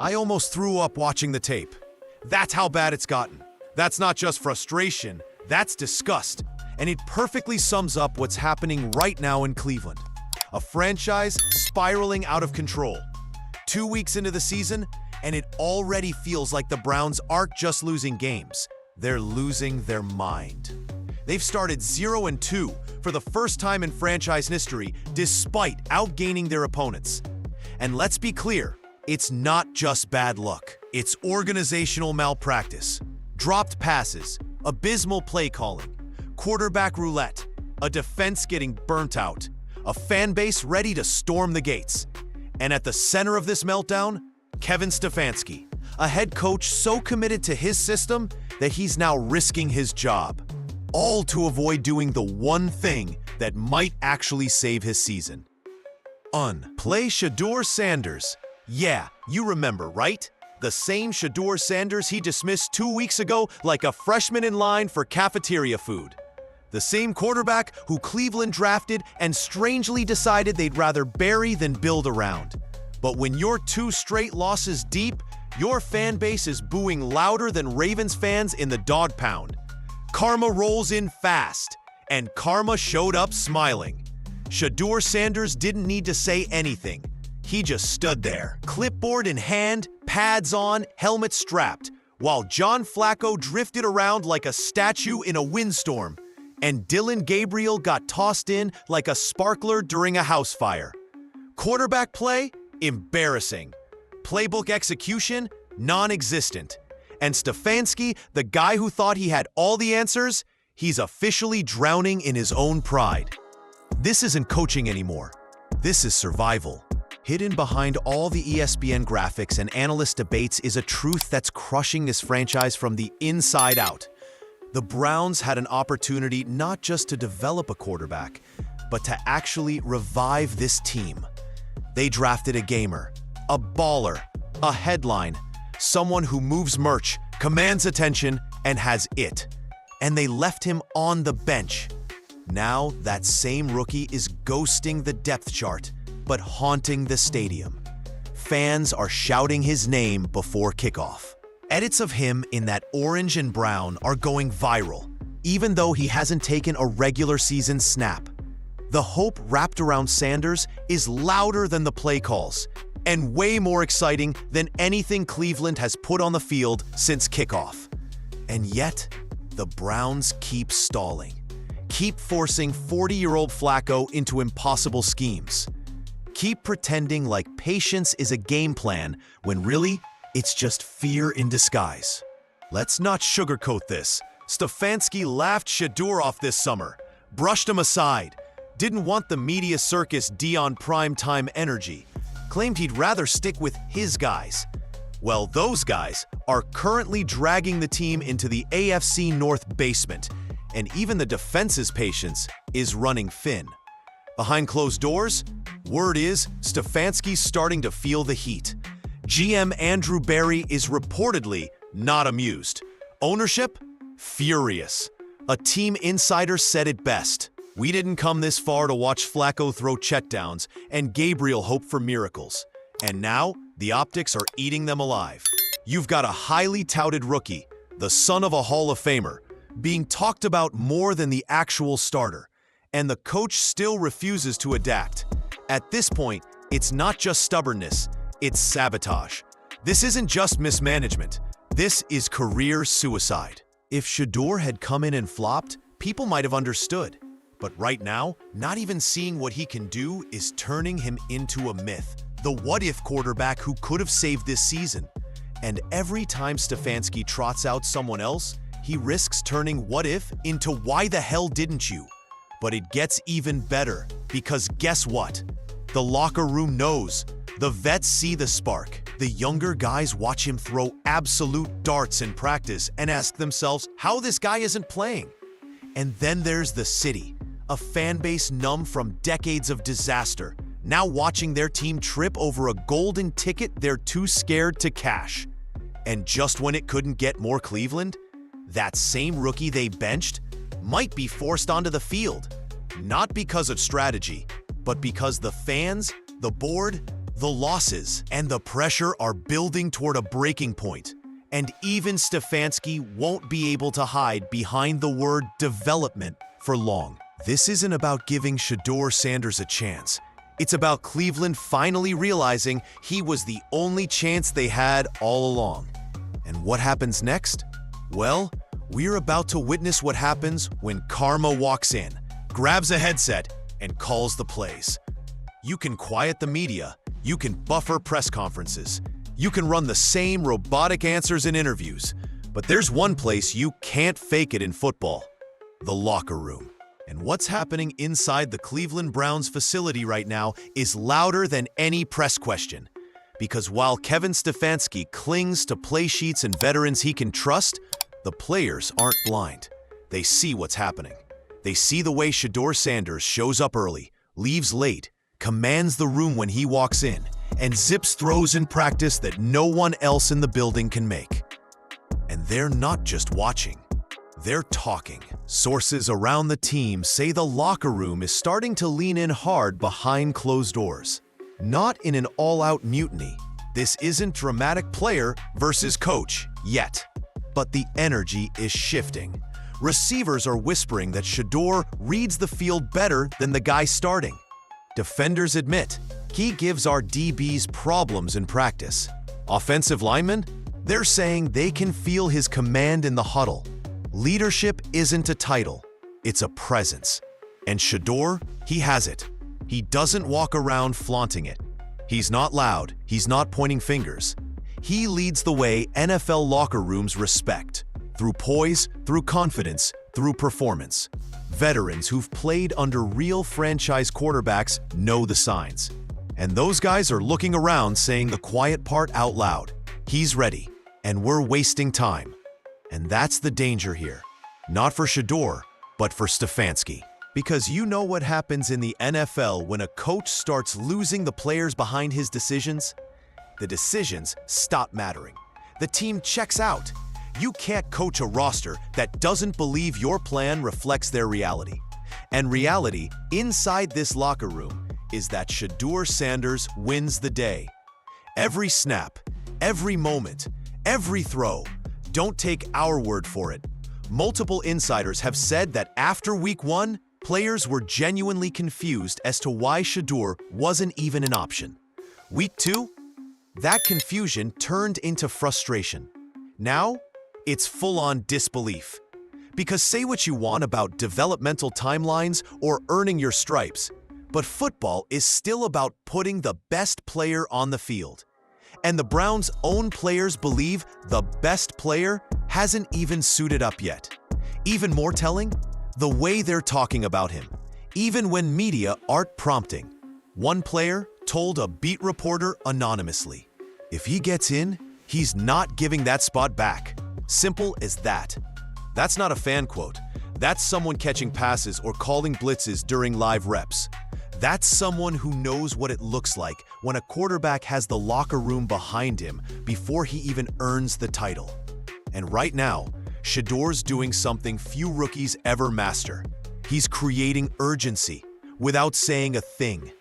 I almost threw up watching the tape. That's how bad it's gotten. That's not just frustration, that's disgust. And it perfectly sums up what's happening right now in Cleveland. A franchise spiraling out of control. 2 weeks into the season, and it already feels like the Browns aren't just losing games, they're losing their mind. They've started 0-2 for the first time in franchise history, despite outgaining their opponents. And let's be clear, it's not just bad luck. It's organizational malpractice, dropped passes, abysmal play calling, quarterback roulette, a defense getting burnt out, a fan base ready to storm the gates. And at the center of this meltdown, Kevin Stfansky, a head coach so committed to his system that he's now risking his job, all to avoid doing the one thing that might actually save his season. Play Shador Sanders. Yeah, you remember, right? The same Shador Sanders he dismissed 2 weeks ago like a freshman in line for cafeteria food. The same quarterback who Cleveland drafted and strangely decided they'd rather bury than build around. But when you're 2 straight losses deep, your fan base is booing louder than Ravens fans in the dog pound. Karma rolls in fast, and karma showed up smiling. Shedeur Sanders didn't need to say anything. He just stood there, clipboard in hand, pads on, helmet strapped, while John Flacco drifted around like a statue in a windstorm, and Dylan Gabriel got tossed in like a sparkler during a house fire. Quarterback play? Embarrassing. Playbook execution? Non-existent. And Stfansky, the guy who thought he had all the answers, he's officially drowning in his own pride. This isn't coaching anymore. This is survival. Hidden behind all the ESPN graphics and analyst debates is a truth that's crushing this franchise from the inside out. The Browns had an opportunity not just to develop a quarterback, but to actually revive this team. They drafted a gamer, a baller, a headline, someone who moves merch, commands attention, and has it. And they left him on the bench. Now that same rookie is ghosting the depth chart, but haunting the stadium. Fans are shouting his name before kickoff. Edits of him in that orange and brown are going viral, even though he hasn't taken a regular season snap. The hope wrapped around Sanders is louder than the play calls, and way more exciting than anything Cleveland has put on the field since kickoff. And yet, the Browns keep stalling, keep forcing 40-year-old Flacco into impossible schemes, keep pretending like patience is a game plan when really, it's just fear in disguise. Let's not sugarcoat this. Stfansky laughed Shedeur off this summer, brushed him aside, didn't want the media circus Dion primetime energy, claimed he'd rather stick with his guys. Well, those guys are currently dragging the team into the AFC North basement, and even the defense's patience is running thin. Behind closed doors, word is Stfansky's starting to feel the heat. GM Andrew Berry is reportedly not amused. Ownership? Furious. A team insider said it best. We didn't come this far to watch Flacco throw checkdowns and Gabriel hope for miracles. And now, the optics are eating them alive. You've got a highly touted rookie, the son of a Hall of Famer, being talked about more than the actual starter. And the coach still refuses to adapt. At this point, it's not just stubbornness, it's sabotage. This isn't just mismanagement. This is career suicide. If Shedeur had come in and flopped, people might have understood. But right now, not even seeing what he can do is turning him into a myth. The what-if quarterback who could have saved this season. And every time Stfansky trots out someone else, he risks turning what if into why the hell didn't you? But it gets even better, because guess what? The locker room knows. The vets see the spark. The younger guys watch him throw absolute darts in practice and ask themselves how this guy isn't playing. And then there's the city, a fan base numb from decades of disaster, now watching their team trip over a golden ticket they're too scared to cash. And just when it couldn't get more Cleveland, that same rookie they benched might be forced onto the field. Not because of strategy, but because the fans, the board, The losses and the pressure are building toward a breaking point, and even Stfansky won't be able to hide behind the word development for long. This isn't about giving Shador Sanders a chance. It's about Cleveland finally realizing he was the only chance they had all along. And what happens next? Well, we're about to witness what happens when karma walks in, grabs a headset, and calls the plays. You can quiet the media, you can buffer press conferences, you can run the same robotic answers in interviews, but there's one place you can't fake it in football: the locker room. And what's happening inside the Cleveland Browns facility right now is louder than any press question. Because while Kevin Stfansky clings to play sheets and veterans he can trust, the players aren't blind. They see what's happening. They see the way Shador Sanders shows up early, leaves late, commands the room when he walks in, and zips throws in practice that no one else in the building can make. And they're not just watching. They're talking. Sources around the team say the locker room is starting to lean in hard behind closed doors. Not in an all-out mutiny. This isn't dramatic player versus coach yet. But the energy is shifting. Receivers are whispering that Shedeur reads the field better than the guy starting. Defenders admit he gives our DBs problems in practice. Offensive linemen? They're saying they can feel his command in the huddle. Leadership isn't a title, it's a presence. And Shedeur, he has it. He doesn't walk around flaunting it. He's not loud, he's not pointing fingers. He leads the way NFL locker rooms respect, through poise, through confidence, through performance. Veterans who've played under real franchise quarterbacks know the signs. And those guys are looking around saying the quiet part out loud. He's ready, and we're wasting time. And that's the danger here. Not for Shedeur, but for Stfansky. Because you know what happens in the NFL when a coach starts losing the players behind his decisions? The decisions stop mattering. The team checks out. You can't coach a roster that doesn't believe your plan reflects their reality. And reality inside this locker room is that Shador Sanders wins the day. Every snap, every moment, every throw. Don't take our word for it. Multiple insiders have said that after week 1, players were genuinely confused as to why Shedeur wasn't even an option. Week 2, that confusion turned into frustration. Now, it's full-on disbelief. Because say what you want about developmental timelines or earning your stripes, but football is still about putting the best player on the field. And the Browns' own players believe the best player hasn't even suited up yet. Even more telling, the way they're talking about him, even when media aren't prompting. One player told a beat reporter anonymously, if he gets in, he's not giving that spot back. Simple as that. That's not a fan quote. That's someone catching passes or calling blitzes during live reps. That's someone who knows what it looks like when a quarterback has the locker room behind him before he even earns the title. And right now, Shedeur's doing something few rookies ever master. He's creating urgency without saying a thing.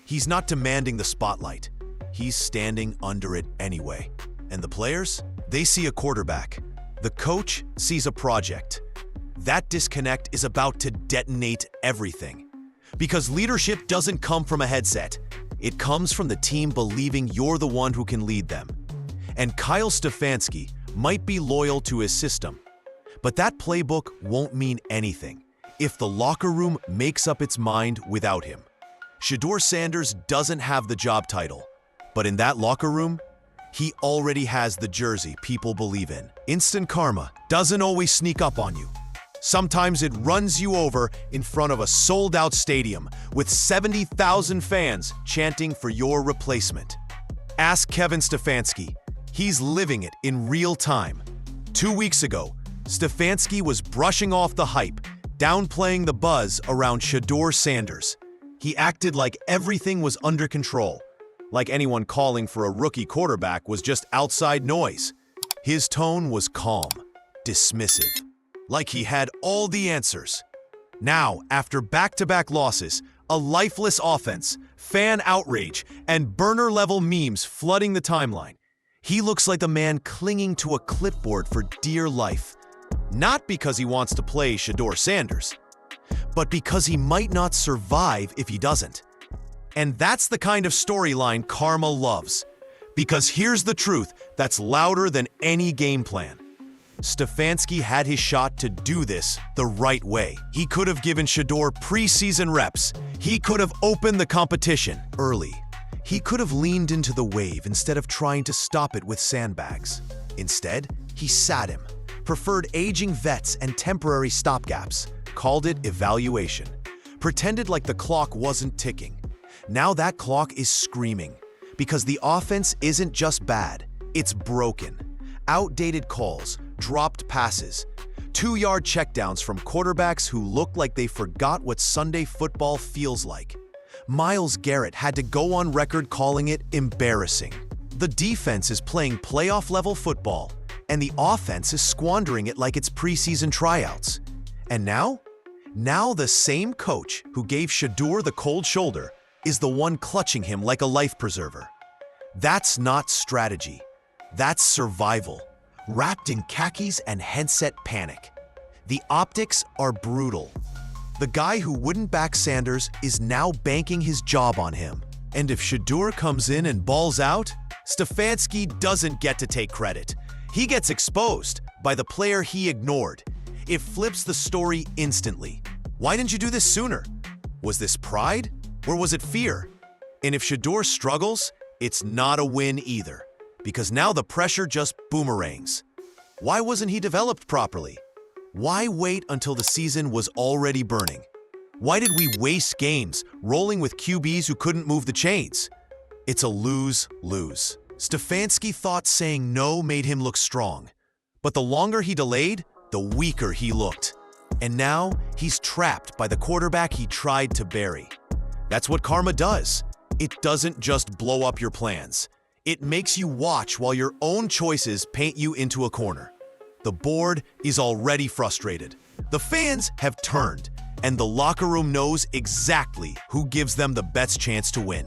He's not demanding the spotlight. He's standing under it anyway. And the players? They see a quarterback. The coach sees a project. That disconnect is about to detonate everything. Because leadership doesn't come from a headset. It comes from the team believing you're the one who can lead them. And Kyle Stfansky might be loyal to his system, but that playbook won't mean anything if the locker room makes up its mind without him. Shador Sanders doesn't have the job title, but in that locker room, he already has the jersey people believe in. Instant karma doesn't always sneak up on you. Sometimes it runs you over in front of a sold-out stadium with 70,000 fans chanting for your replacement. Ask Kevin Stfansky. He's living it in real time. 2 weeks ago, Stfansky was brushing off the hype, downplaying the buzz around Shador Sanders. He acted like everything was under control, like anyone calling for a rookie quarterback was just outside noise. His tone was calm, dismissive, like he had all the answers. Now, after back-to-back losses, a lifeless offense, fan outrage, and burner-level memes flooding the timeline. He looks like a man clinging to a clipboard for dear life. Not because he wants to play Shador Sanders, but because he might not survive if he doesn't. And that's the kind of storyline karma loves. Because here's the truth that's louder than any game plan. Stfansky had his shot to do this the right way. He could have given Shedeur preseason reps. He could have opened the competition early. He could have leaned into the wave instead of trying to stop it with sandbags. Instead, he sat him, preferred aging vets and temporary stopgaps, called it evaluation, pretended like the clock wasn't ticking. Now that clock is screaming, because the offense isn't just bad, it's broken. Outdated calls, dropped passes, 2-yard checkdowns from quarterbacks who look like they forgot what Sunday football feels like. Myles Garrett had to go on record calling it embarrassing. The defense is playing playoff-level football, and the offense is squandering it like it's preseason tryouts. And now the same coach who gave Shedeur the cold shoulder is the one clutching him like a life preserver. That's not strategy. That's survival, wrapped in khakis and headset panic. The optics are brutal. The guy who wouldn't back Sanders is now banking his job on him. And if Shedeur comes in and balls out, Stfansky doesn't get to take credit. He gets exposed by the player he ignored. It flips the story instantly. Why didn't you do this sooner? Was this pride or was it fear? And if Shedeur struggles, it's not a win either, because now the pressure just boomerangs. Why wasn't he developed properly? Why wait until the season was already burning? Why did we waste games rolling with QBs who couldn't move the chains? It's a lose-lose. Stfansky thought saying no made him look strong, but the longer he delayed, the weaker he looked. And now he's trapped by the quarterback he tried to bury. That's what karma does. It doesn't just blow up your plans. It makes you watch while your own choices paint you into a corner. The board is already frustrated. The fans have turned, and the locker room knows exactly who gives them the best chance to win.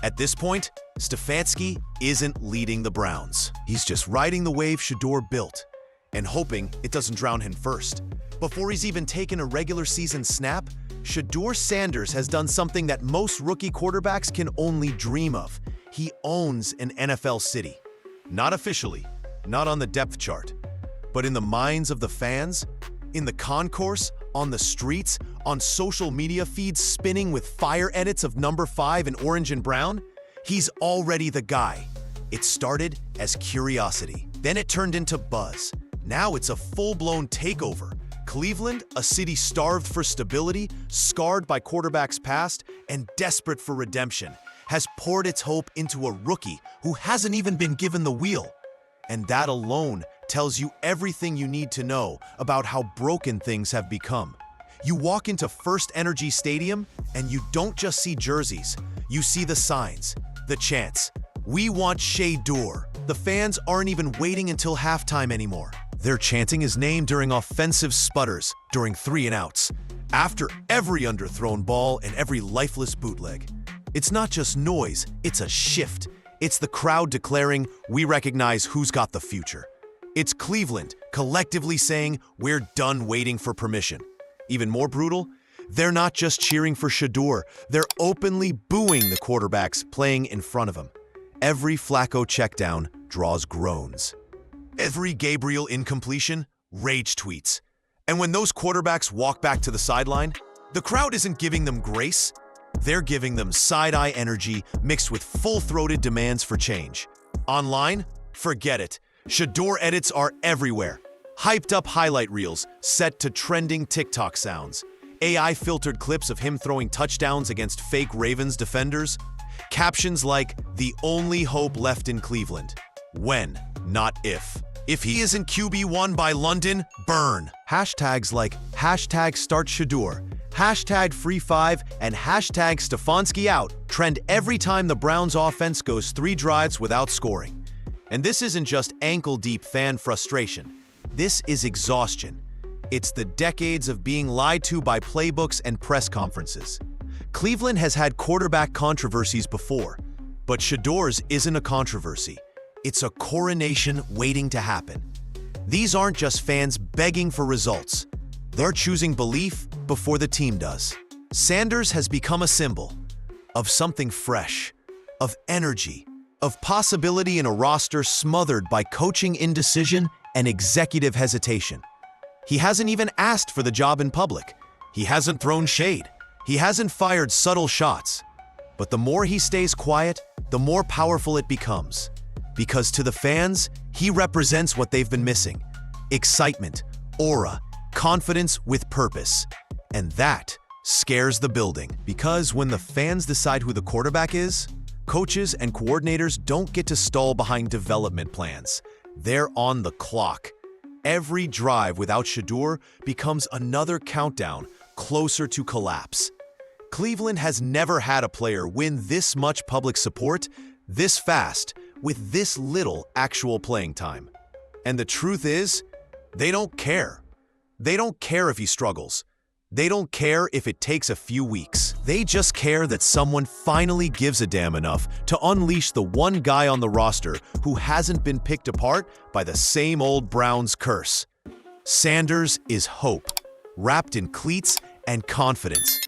At this point, Stfansky isn't leading the Browns. He's just riding the wave Shedeur built and hoping it doesn't drown him first. Before he's even taken a regular season snap, Shador Sanders has done something that most rookie quarterbacks can only dream of. He owns an NFL city. Not officially, not on the depth chart, but in the minds of the fans, in the concourse, on the streets, on social media feeds spinning with fire edits of number 5 in orange and brown. He's already the guy. It started as curiosity. Then it turned into buzz. Now it's a full-blown takeover. Cleveland, a city starved for stability, scarred by quarterbacks past, and desperate for redemption, has poured its hope into a rookie who hasn't even been given the wheel. And that alone tells you everything you need to know about how broken things have become. You walk into First Energy Stadium, and you don't just see jerseys. You see the signs, the chants. We want Shedeur. The fans aren't even waiting until halftime anymore. They're chanting his name during offensive sputters, during 3-and-outs, after every underthrown ball and every lifeless bootleg. It's not just noise, it's a shift. It's the crowd declaring, we recognize who's got the future. It's Cleveland collectively saying, we're done waiting for permission. Even more brutal, they're not just cheering for Shedeur, they're openly booing the quarterbacks playing in front of him. Every Flacco checkdown draws groans. Every Gabriel incompletion, rage tweets. And when those quarterbacks walk back to the sideline, the crowd isn't giving them grace. They're giving them side-eye energy mixed with full-throated demands for change. Online? Forget it. Shedeur edits are everywhere. Hyped-up highlight reels set to trending TikTok sounds. AI-filtered clips of him throwing touchdowns against fake Ravens defenders. Captions like, the only hope left in Cleveland. When, not if. If he isn't QB1 by London, burn. Hashtags like #StartShedeur, #Free5, and #Stfansky out trend every time the Browns offense goes 3 drives without scoring. And this isn't just ankle-deep fan frustration. This is exhaustion. It's the decades of being lied to by playbooks and press conferences. Cleveland has had quarterback controversies before, but Shedor's isn't a controversy. It's a coronation waiting to happen. These aren't just fans begging for results. They're choosing belief before the team does. Sanders has become a symbol of something fresh, of energy, of possibility in a roster smothered by coaching indecision and executive hesitation. He hasn't even asked for the job in public. He hasn't thrown shade. He hasn't fired subtle shots. But the more he stays quiet, the more powerful it becomes. Because to the fans, he represents what they've been missing: excitement, aura, confidence with purpose. And that scares the building. Because when the fans decide who the quarterback is, coaches and coordinators don't get to stall behind development plans. They're on the clock. Every drive without Shedeur becomes another countdown closer to collapse. Cleveland has never had a player win this much public support, this fast, with this little actual playing time. And the truth is, they don't care. They don't care if he struggles. They don't care if it takes a few weeks. They just care that someone finally gives a damn enough to unleash the one guy on the roster who hasn't been picked apart by the same old Browns curse. Sanders is hope, wrapped in cleats and confidence.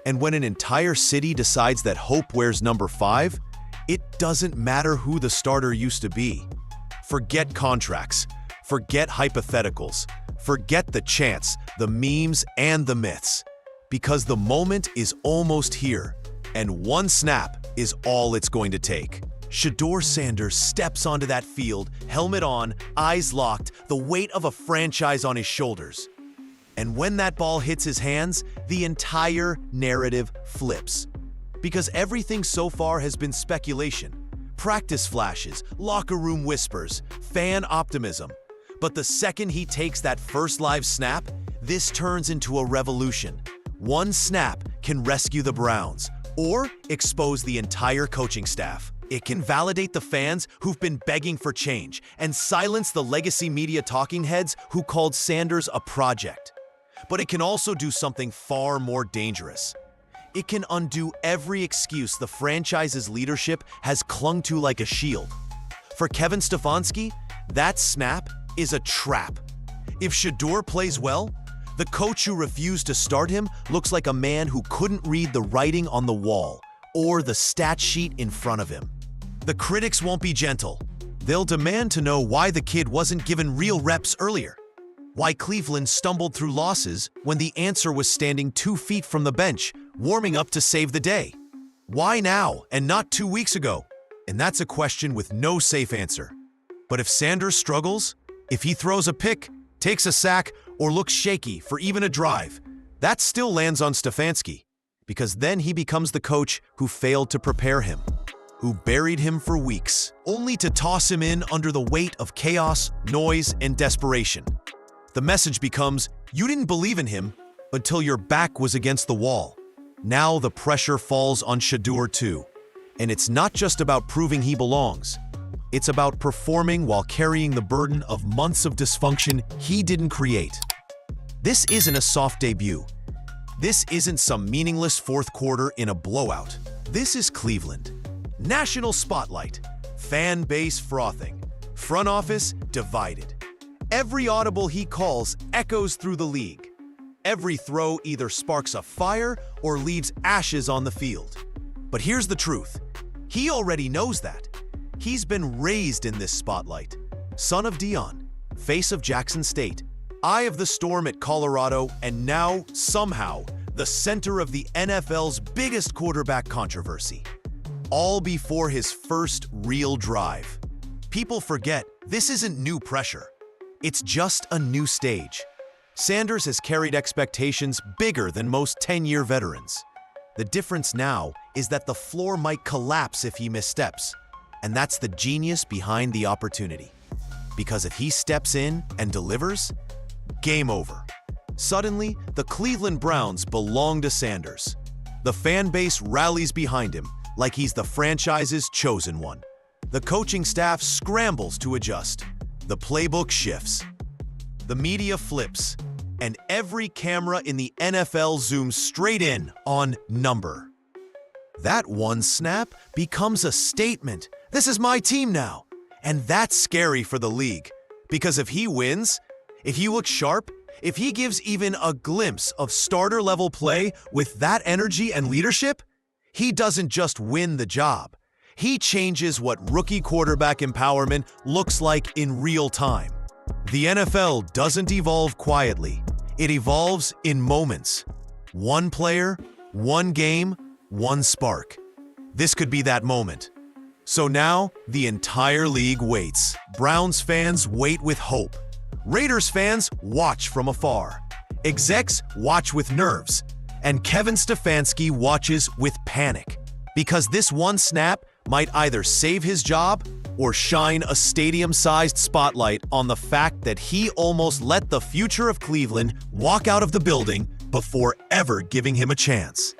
And when an entire city decides that hope wears number 5, it doesn't matter who the starter used to be. Forget contracts. Forget hypotheticals. Forget the chants, the memes, and the myths. Because the moment is almost here, and one snap is all it's going to take. Shador Sanders steps onto that field, helmet on, eyes locked, the weight of a franchise on his shoulders. And when that ball hits his hands, the entire narrative flips. Because everything so far has been speculation, practice flashes, locker room whispers, fan optimism. But the second he takes that first live snap, this turns into a revolution. One snap can rescue the Browns or expose the entire coaching staff. It can validate the fans who've been begging for change and silence the legacy media talking heads who called Sanders a project. But it can also do something far more dangerous. It can undo every excuse the franchise's leadership has clung to like a shield. For Kevin Stfansky, that snap is a trap. If Shedeur plays well, the coach who refused to start him looks like a man who couldn't read the writing on the wall or the stat sheet in front of him. The critics won't be gentle. They'll demand to know why the kid wasn't given real reps earlier. Why Cleveland stumbled through losses when the answer was standing 2 feet from the bench, warming up to save the day. Why now and not 2 weeks ago? And that's a question with no safe answer. But if Sanders struggles, if he throws a pick, takes a sack, or looks shaky for even a drive, that still lands on Stfansky, because then he becomes the coach who failed to prepare him, who buried him for weeks, only to toss him in under the weight of chaos, noise, and desperation. The message becomes, you didn't believe in him until your back was against the wall. Now the pressure falls on Shedeur too. And it's not just about proving he belongs. It's about performing while carrying the burden of months of dysfunction he didn't create. This isn't a soft debut. This isn't some meaningless fourth quarter in a blowout. This is Cleveland. National spotlight, fan base frothing, front office divided. Every audible he calls echoes through the league. Every throw either sparks a fire or leaves ashes on the field. But here's the truth. He already knows that. He's been raised in this spotlight. Son of Dion, face of Jackson State, eye of the storm at Colorado, and now, somehow, the center of the NFL's biggest quarterback controversy. All before his first real drive. People forget this isn't new pressure. It's just a new stage. Sanders has carried expectations bigger than most 10-year veterans. The difference now is that the floor might collapse if he missteps. And that's the genius behind the opportunity. Because if he steps in and delivers, game over. Suddenly, the Cleveland Browns belong to Sanders. The fan base rallies behind him like he's the franchise's chosen one. The coaching staff scrambles to adjust. The playbook shifts. The media flips. And every camera in the NFL zooms straight in on number. That one snap becomes a statement. This is my team now. And that's scary for the league. Because if he wins, if he looks sharp, if he gives even a glimpse of starter-level play with that energy and leadership, he doesn't just win the job. He changes what rookie quarterback empowerment looks like in real time. The NFL doesn't evolve quietly. It evolves in moments. One player, one game, one spark. This could be that moment. So now, the entire league waits. Browns fans wait with hope. Raiders fans watch from afar. Execs watch with nerves. And Kevin Stfansky watches with panic. Because this one snap might either save his job or shine a stadium-sized spotlight on the fact that he almost let the future of Cleveland walk out of the building before ever giving him a chance.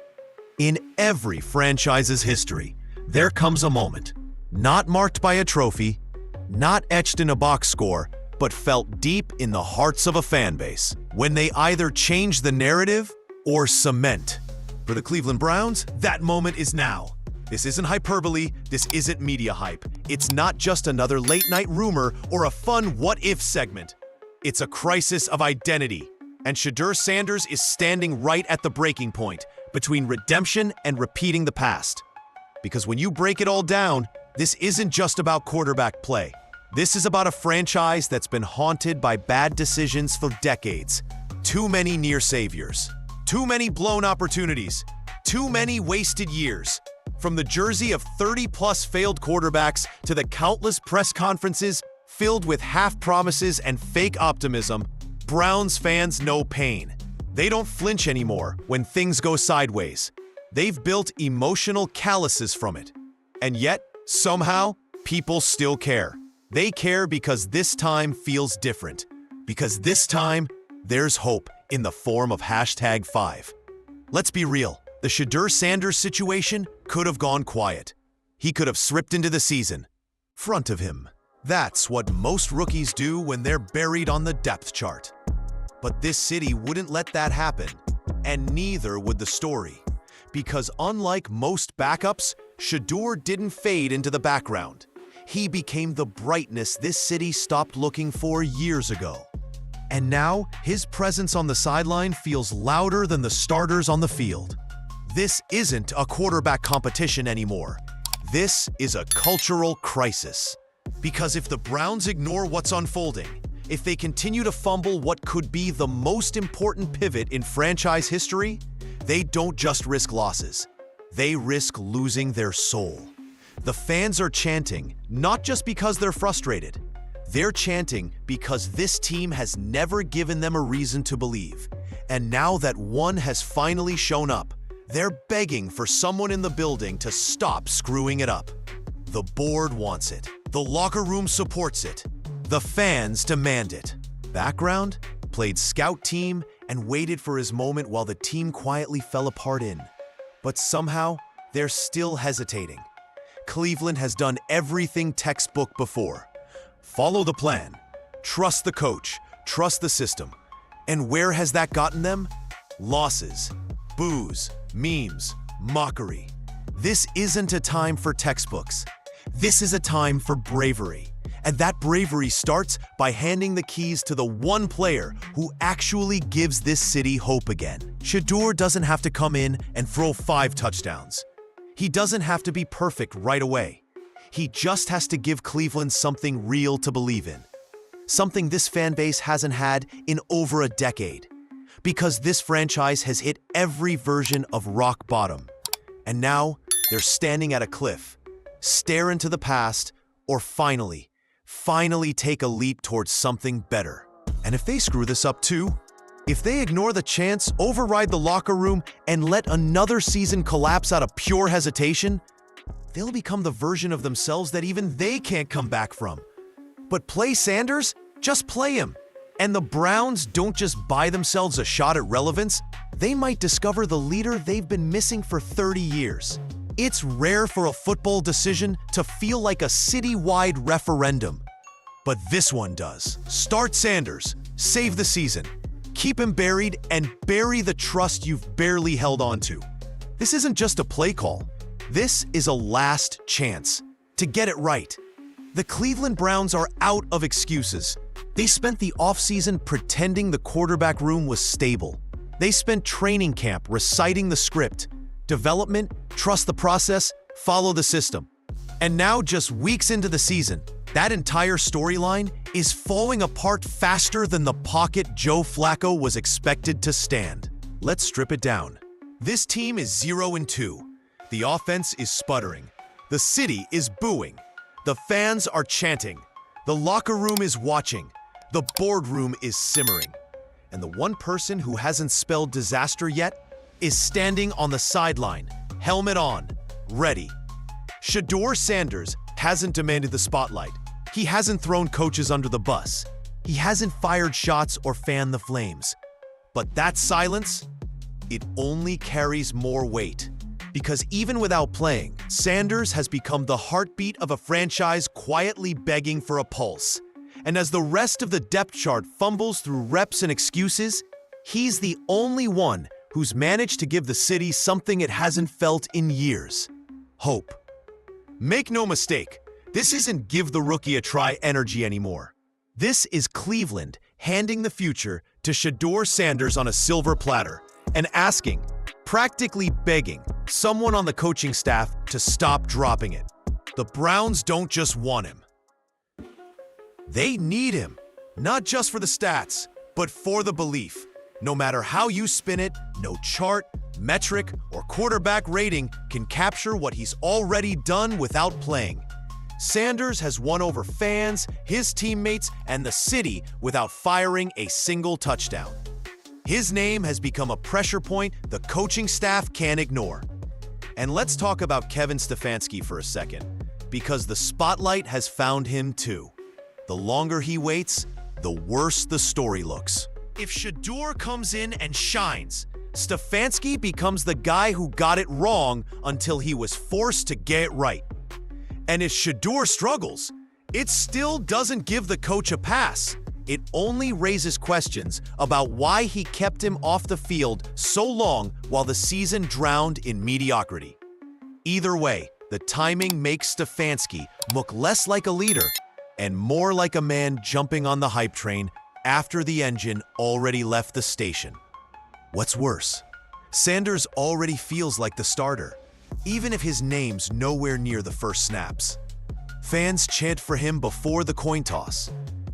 In every franchise's history, there comes a moment, not marked by a trophy, not etched in a box score, but felt deep in the hearts of a fan base, when they either change the narrative or cement. For the Cleveland Browns, that moment is now. This isn't hyperbole, this isn't media hype. It's not just another late-night rumor or a fun what-if segment. It's a crisis of identity, and Shador Sanders is standing right at the breaking point between redemption and repeating the past. Because when you break it all down, this isn't just about quarterback play. This is about a franchise that's been haunted by bad decisions for decades. Too many near saviors. Too many blown opportunities. Too many wasted years. From the jersey of 30-plus failed quarterbacks to the countless press conferences filled with half-promises and fake optimism, Browns fans know pain. They don't flinch anymore when things go sideways. They've built emotional calluses from it. And yet, somehow, people still care. They care because this time feels different. Because this time, there's hope in the form of #5. Let's be real. The Shador Sanders situation could have gone quiet. He could have slipped into the season. Front of him. That's what most rookies do when they're buried on the depth chart. But this city wouldn't let that happen. And neither would the story. Because unlike most backups, Shedeur didn't fade into the background. He became the brightness this city stopped looking for years ago. And now, his presence on the sideline feels louder than the starters on the field. This isn't a quarterback competition anymore. This is a cultural crisis. Because if the Browns ignore what's unfolding, if they continue to fumble what could be the most important pivot in franchise history, they don't just risk losses. They risk losing their soul. The fans are chanting, not just because they're frustrated. They're chanting because this team has never given them a reason to believe. And now that one has finally shown up, they're begging for someone in the building to stop screwing it up. The board wants it. The locker room supports it. The fans demand it. Background played scout team and waited for his moment while the team quietly fell apart in. But somehow, they're still hesitating. Cleveland has done everything textbook before. Follow the plan. Trust the coach. Trust the system. And where has that gotten them? Losses. Boos. Memes. Mockery. This isn't a time for textbooks. This is a time for bravery. And that bravery starts by handing the keys to the one player who actually gives this city hope again. Shedeur doesn't have to come in and throw 5 touchdowns. He doesn't have to be perfect right away. He just has to give Cleveland something real to believe in. Something this fan base hasn't had in over a decade. Because this franchise has hit every version of rock bottom. And now, they're standing at a cliff. Stare into the past, or finally take a leap towards something better. And if they screw this up too, if they ignore the chance, override the locker room, and let another season collapse out of pure hesitation, they'll become the version of themselves that even they can't come back from. But play Sanders? Just play him. And the Browns don't just buy themselves a shot at relevance, they might discover the leader they've been missing for 30 years. It's rare for a football decision to feel like a city-wide referendum. But this one does. Start Sanders, save the season, keep him buried, and bury the trust you've barely held on to. This isn't just a play call. This is a last chance to get it right. The Cleveland Browns are out of excuses. They spent the offseason pretending the quarterback room was stable. They spent training camp reciting the script. Development, trust the process, follow the system. And now, just weeks into the season, that entire storyline is falling apart faster than the pocket Joe Flacco was expected to stand. Let's strip it down. This team is 0-2. The offense is sputtering. The city is booing. The fans are chanting. The locker room is watching. The boardroom is simmering. And the one person who hasn't spelled disaster yet is standing on the sideline, helmet on, ready. Shador Sanders hasn't demanded the spotlight. He hasn't thrown coaches under the bus. He hasn't fired shots or fanned the flames. But that silence, it only carries more weight. Because even without playing, Sanders has become the heartbeat of a franchise quietly begging for a pulse. And as the rest of the depth chart fumbles through reps and excuses, he's the only one who's managed to give the city something it hasn't felt in years: hope. Make no mistake, this isn't give the rookie a try energy anymore. This is Cleveland handing the future to Shedeur Sanders on a silver platter and asking, practically begging, someone on the coaching staff to stop dropping it. The Browns don't just want him. They need him, not just for the stats, but for the belief. No matter how you spin it, no chart, metric, or quarterback rating can capture what he's already done without playing. Sanders has won over fans, his teammates, and the city without firing a single touchdown. His name has become a pressure point the coaching staff can't ignore. And let's talk about Kevin Stfansky for a second, because the spotlight has found him too. The longer he waits, the worse the story looks. If Shedeur comes in and shines, Stfansky becomes the guy who got it wrong until he was forced to get it right. And if Shedeur struggles, it still doesn't give the coach a pass. It only raises questions about why he kept him off the field so long while the season drowned in mediocrity. Either way, the timing makes Stfansky look less like a leader and more like a man jumping on the hype train after the engine already left the station. What's worse, Sanders already feels like the starter, even if his name's nowhere near the first snaps. Fans chant for him before the coin toss.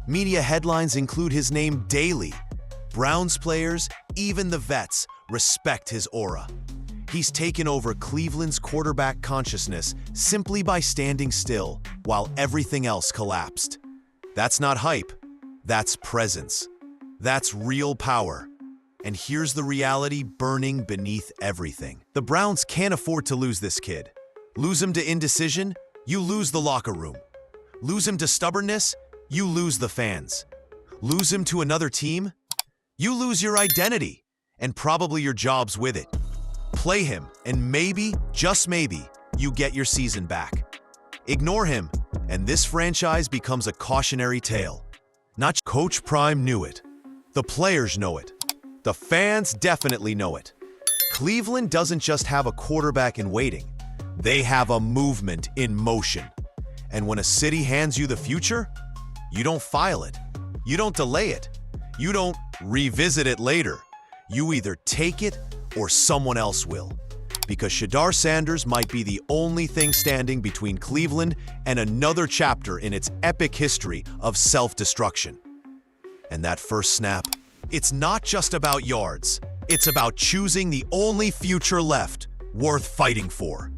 Media headlines include his name daily. Browns players, even the vets, respect his aura. He's taken over Cleveland's quarterback consciousness simply by standing still while everything else collapsed. That's not hype. That's presence. That's real power. And here's the reality burning beneath everything. The Browns can't afford to lose this kid. Lose him to indecision, you lose the locker room. Lose him to stubbornness, you lose the fans. Lose him to another team, you lose your identity, and probably your jobs with it. Play him, and maybe, just maybe, you get your season back. Ignore him, and this franchise becomes a cautionary tale. Not Coach Prime knew it. The players know it. The fans definitely know it. Cleveland doesn't just have a quarterback in waiting. They have a movement in motion. And when a city hands you the future, you don't file it. You don't delay it. You don't revisit it later. You either take it or someone else will. Because Shador Sanders might be the only thing standing between Cleveland and another chapter in its epic history of self-destruction. And that first snap, it's not just about yards. It's about choosing the only future left worth fighting for.